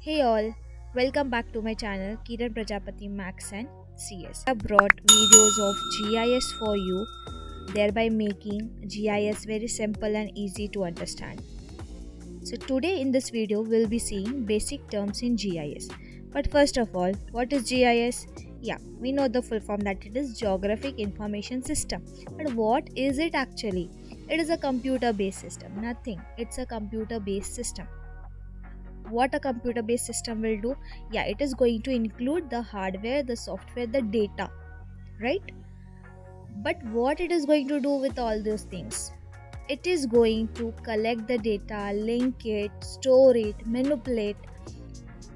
Hey all, welcome back to my channel Kiran Prajapati Max and CS. I brought videos of GIS for you, thereby making GIS very simple and easy to understand. So today in this video we'll be seeing basic terms in GIS. But first of all, what is GIS? Yeah, we know the full form that it is Geographic Information System. But what is it actually? It is a computer based system. Nothing. It's a computer based system. What a computer based system will do? Yeah, it is going to include the hardware, the software, the data, right? But what it is going to do with all those things? It is going to collect the data, link it, store it, manipulate,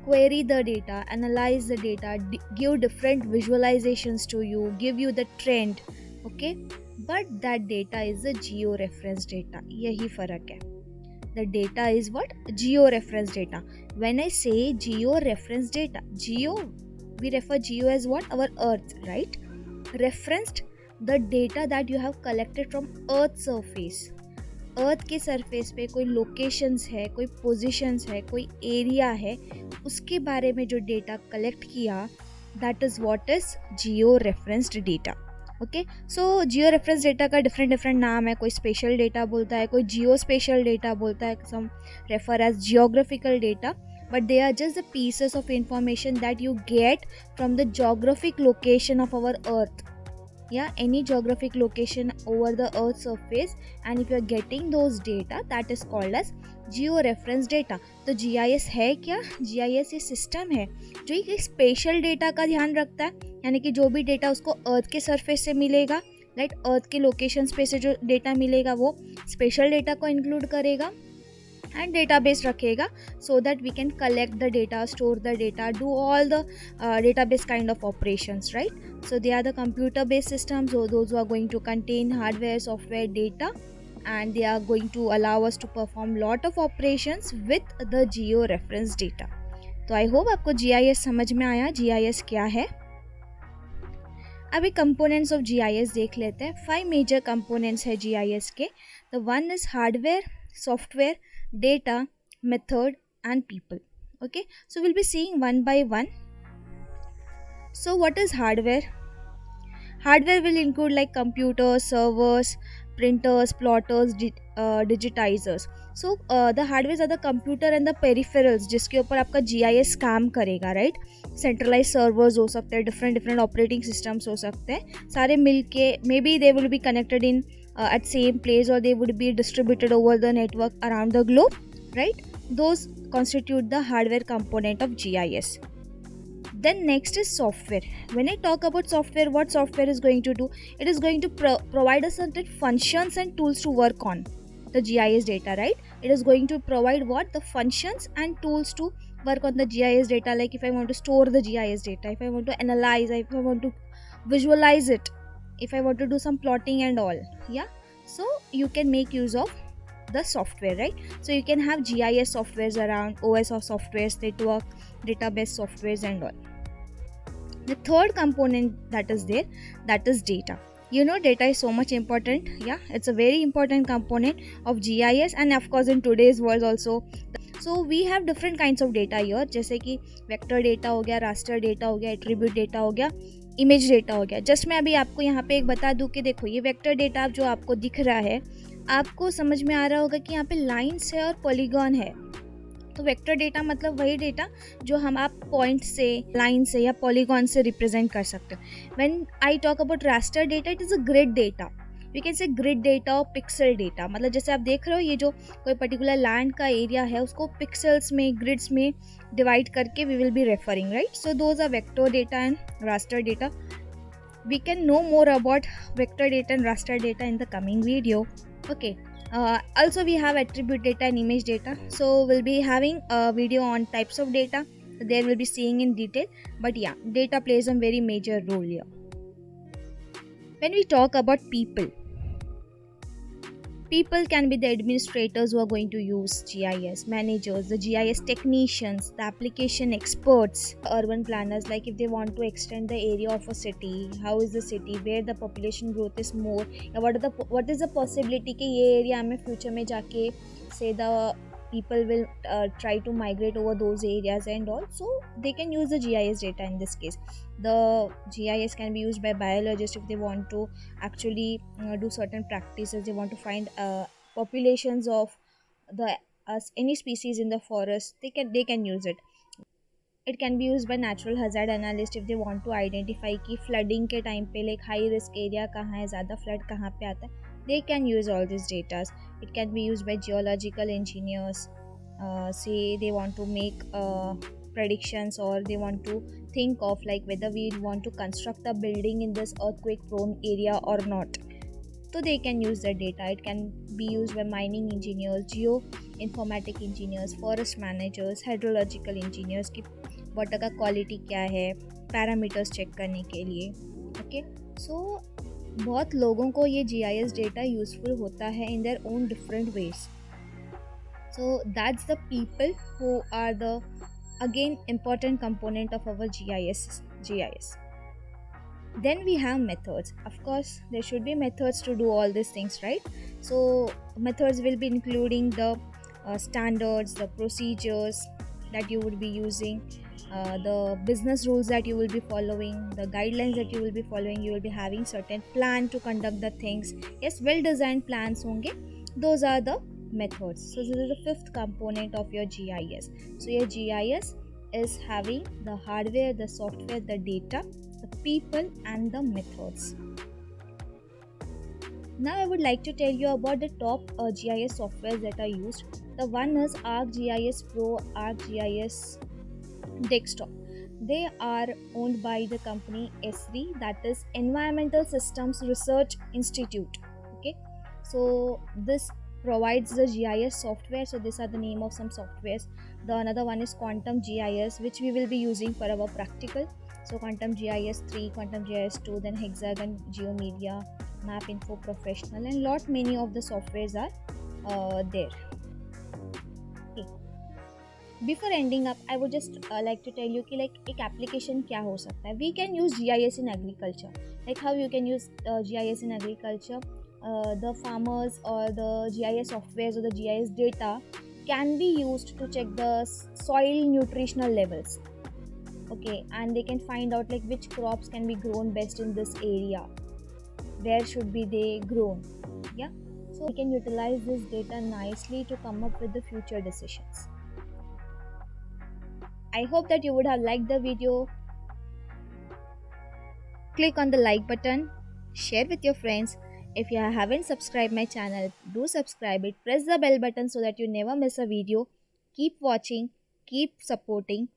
query the data, analyze the data, give different visualizations to you, give you the trend. Okay, but that data is the geo reference data. यही फर्क है. The data is what? Geo reference data. When I say geo reference data, geo, we refer geo as what? Our earth, right? Referenced, the data that you have collected from earth surface. अर्थ के surface पे कोई locations है, कोई positions है, कोई area है, उसके बारे में जो डेटा कलेक्ट किया, that is what is Jio referenced data. Okay, so geo reference data का डिफरेंट नाम है. कोई स्पेशल डेटा बोलता है, कोई जियो स्पेशल डेटा बोलता है, some refer as geographical data, but they are just the pieces of information that you get from the geographic location of our earth. Yeah, any geographic location over the earth's surface, and if you are getting those data, that is called as geo reference data. तो GIS है क्या? GIS ये system है जो एक special data का ध्यान रखता है, यानी कि जो भी डेटा उसको अर्थ के सरफेस से मिलेगा, राइट, अर्थ के लोकेशन पे से जो डेटा मिलेगा वो स्पेशल डेटा को इंक्लूड करेगा and database रखेगा, so that we can collect the data, store the data, do all the database kind of operations, right? So they are the computer based systems, so those who are going to contain hardware, software, data, and they are going to allow us to perform lot of operations with the geo reference data. तो I hope आपको GIS समझ में आया. GIS क्या है? अभी components of GIS देख लेते हैं. 5 मेजर कंपोनेंट्स है GIS के. The one is hardware, software, data, method, and people. Okay, so we'll be seeing one by one. So what is hardware? Hardware will include like computers, servers, printers, plotters, digitizers. So the hardware are the computer and the peripherals जिसके ऊपर आपका GIS काम करेगा, right? Centralise servers हो सकते हैं, different operating systems हो सकते हैं, सारे मिलके may be they will be connected in at same place, or they would be distributed over the network around the globe, right? Those constitute the hardware component of GIS. Then next is software. When I talk about software, what software is going to do? It is going to provide us certain functions and tools to work on the GIS data, right? It is going to provide what? The functions and tools to work on the GIS data. Like if I want to store the GIS data, if I want to analyze, if I want to visualize it, if I want to do some plotting and all, yeah, so you can make use of the software, right? So you can have GIS softwares around, OS of softwares, network, database softwares and all. The third component that is there, that is data. You know, data is so much important. Yeah, it's a very important component of GIS, and of course in today's world also. So we have different kinds of data here, जैसे कि vector data हो गया, raster data हो गया, attribute data हो गया, image data हो गया. जस्ट मैं अभी आपको यहाँ पे एक बता दूँ कि देखो ये वेक्टर डेटा जो आपको दिख रहा है, आपको समझ में आ रहा होगा कि यहाँ पे लाइन्स है और पॉलीगॉन है. तो वेक्टर डेटा मतलब वही डेटा जो हम आप पॉइंट से, लाइन से या पॉलीगॉन से रिप्रेजेंट कर सकते हैं. When I talk about raster data, it is a grid data. We can say grid data और पिक्सल डेटा. मतलब जैसे आप देख रहे हो ये जो कोई पर्टिकुलर लैंड का एरिया है उसको पिक्सल्स में, ग्रिड्स में डिवाइड करके we will be referring, right? So those are vector data and raster data. We can know more about vector data and raster data in the coming video. Okay, also we have attribute data and image data, so we'll be having a video on types of data. There we'll be seeing in detail, but yeah, data plays a very major role here. When we talk about people can be the administrators who are going to use GIS, managers, the GIS technicians, the application experts, urban planners, like if they want to extend the area of a city, how is the city, where the population growth is more, what is the possibility कि ये area में future में जाके say the people will try to migrate over those areas and all, so they can use the GIS data. In this case, the GIS can be used by biologists if they want to actually do certain practices. They want to find populations of the any species in the forest. They can use it. It can be used by natural hazard analyst if they want to identify कि flooding के time पे like high risk area कहाँ है, ज़्यादा flood कहाँ पे आता है. They can use all these data. It can be used by geological engineers. Say they want to make predictions, or they want to think of like whether we want to construct a building in this earthquake prone area or not. So they can use the data. It can be used by mining engineers, geo informatic engineers, forest managers, hydrological engineers कि water का quality क्या है, parameters check करने के लिए. Okay, सो बहुत लोगों को ये GIS डेटा यूजफुल होता है in their own different ways. So that's the people who are the again important component of our GIS. Then we have methods. Of course there should be methods to do all these things, right? So methods will be including the standards, the procedures that you would be using, the business rules that you will be following, the guidelines that you will be following. You will be having certain plan to conduct the things. Yes, well designed plans honge. Those are the methods. So this is the fifth component of your GIS. So your GIS is having the hardware, the software, the data, the people, and the methods. Now I would like to tell you about the top GIS softwares that are used. The one is ArcGIS Pro, ArcGIS Desktop. They are owned by the company ESRI, that is Environmental Systems Research Institute. Okay, so this provides the GIS software. So these are the name of some softwares. The another one is Quantum GIS, which we will be using for our practical. So Quantum GIS 3, Quantum GIS 2, then Hexagon Geomedia, Map Info Professional, and lot many of the softwares are there. Okay. Before ending up, I would just like to tell you कि like एक application क्या हो सकता है. We can use GIS in agriculture. Like how you can use GIS in agriculture. The farmers or the GIS softwares or the GIS data can be used to check the soil nutritional levels. Okay, and they can find out like which crops can be grown best in this area, where should be they grown. Yeah, so we can utilize this data nicely to come up with the future decisions. I hope that you would have liked the video. Click on the like button, share with your friends. If you haven't subscribed my channel, do subscribe it. Press the bell button so that you never miss a video. Keep watching, keep supporting.